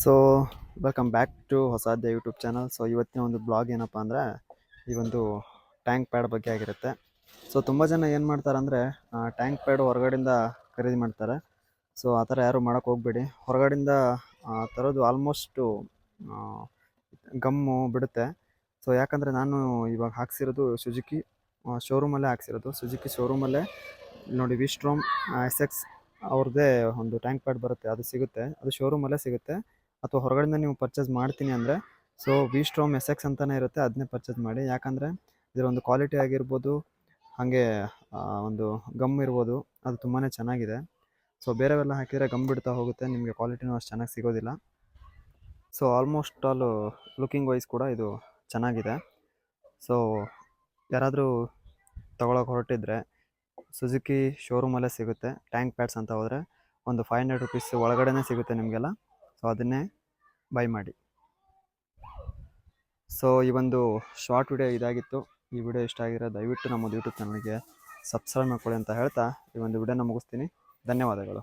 So welcome back to Hosadya YouTube channel. So ಇವತ್ತಿನ ಒಂದು blog ಏನಪ್ಪ ಅಂದರೆ ಈ ಒಂದು ಟ್ಯಾಂಕ್ ಪ್ಯಾಡ್ ಬಗ್ಗೆ ಆಗಿರುತ್ತೆ. ಸೊ ತುಂಬ ಜನ ಏನು ಮಾಡ್ತಾರೆ ಅಂದರೆ ಟ್ಯಾಂಕ್ ಪ್ಯಾಡ್ ಹೊರಗಡೆಯಿಂದ ಖರೀದಿ ಮಾಡ್ತಾರೆ. ಸೊ ಆ ಥರ ಯಾರು ಮಾಡೋಕ್ಕೆ ಹೋಗಬೇಡಿ. ಹೊರಗಡೆಯಿಂದ ತರೋದು ಆಲ್ಮೋಸ್ಟು ಗಮ್ಮು ಬಿಡುತ್ತೆ. ಸೊ ಯಾಕಂದರೆ ನಾನು ಇವಾಗ ಹಾಕ್ಸಿರೋದು ಸುಜುಕಿ ಶೋರೂಮಲ್ಲೇ ಹಾಕ್ಸಿರೋದು. ಸುಜುಕಿ ಶೋರೂಮಲ್ಲೇ ನೋಡಿ ವಿಸ್ಟ್ರೋಮ್ SX ಅವ್ರದ್ದೇ ಒಂದು ಟ್ಯಾಂಕ್ ಪ್ಯಾಡ್ ಬರುತ್ತೆ, ಅದು ಸಿಗುತ್ತೆ. ಅದು ಶೋರೂಮಲ್ಲೇ ಸಿಗುತ್ತೆ. ಅಥವಾ ಹೊರಗಡೆಯಿಂದ ನೀವು ಪರ್ಚೇಸ್ ಮಾಡ್ತೀನಿ ಅಂದರೆ ಸೊ ವಿಸ್ಟ್ರೋಮ್ SX ಅಂತಲೇ ಇರುತ್ತೆ, ಅದನ್ನೇ ಪರ್ಚೇಸ್ ಮಾಡಿ. ಯಾಕಂದರೆ ಇದರ ಒಂದು ಕ್ವಾಲಿಟಿ ಆಗಿರ್ಬೋದು, ಹಾಗೆ ಒಂದು ಗಮ್ ಇರ್ಬೋದು, ಅದು ತುಂಬಾ ಚೆನ್ನಾಗಿದೆ. ಸೊ ಬೇರೆವೆಲ್ಲ ಹಾಕಿದರೆ ಗಮ್ ಬಿಡ್ತಾ ಹೋಗುತ್ತೆ, ನಿಮಗೆ ಕ್ವಾಲಿಟಿನೂ ಅಷ್ಟು ಚೆನ್ನಾಗಿ ಸಿಗೋದಿಲ್ಲ. So almost all looking wise ಕೂಡ ಇದು ಚೆನ್ನಾಗಿದೆ. ಸೊ ಯಾರಾದರೂ ತೊಗೊಳಕ್ಕೆ ಹೊರಟಿದ್ರೆ ಸುಜುಕಿ ಶೋರೂಮಲ್ಲೇ ಸಿಗುತ್ತೆ. ಟ್ಯಾಂಕ್ ಪ್ಯಾಡ್ಸ್ ಅಂತ ಹೋದರೆ ಒಂದು 500 ರುಪೀಸ್ ಒಳಗಡೆ ಸಿಗುತ್ತೆ ನಿಮಗೆಲ್ಲ. ಸೊ ಅದನ್ನೇ ಬೈ ಮಾಡಿ. ಸೊ ಈ ಒಂದು ಶಾರ್ಟ್ ವಿಡಿಯೋ ಇದಾಗಿತ್ತು. ಈ ವಿಡಿಯೋ ಇಷ್ಟ ಆಗಿರೋ ದಯವಿಟ್ಟು ನಮ್ಮದು ಯೂಟ್ಯೂಬ್ ಚಾನಲ್ಗೆ ಸಬ್ಸ್ಕ್ರೈಬ್ ಮಾಡ್ಕೊಳ್ಳಿ ಅಂತ ಹೇಳ್ತಾ ಈ ಒಂದು ವಿಡಿಯೋನ ಮುಗಿಸ್ತೀನಿ. ಧನ್ಯವಾದಗಳು.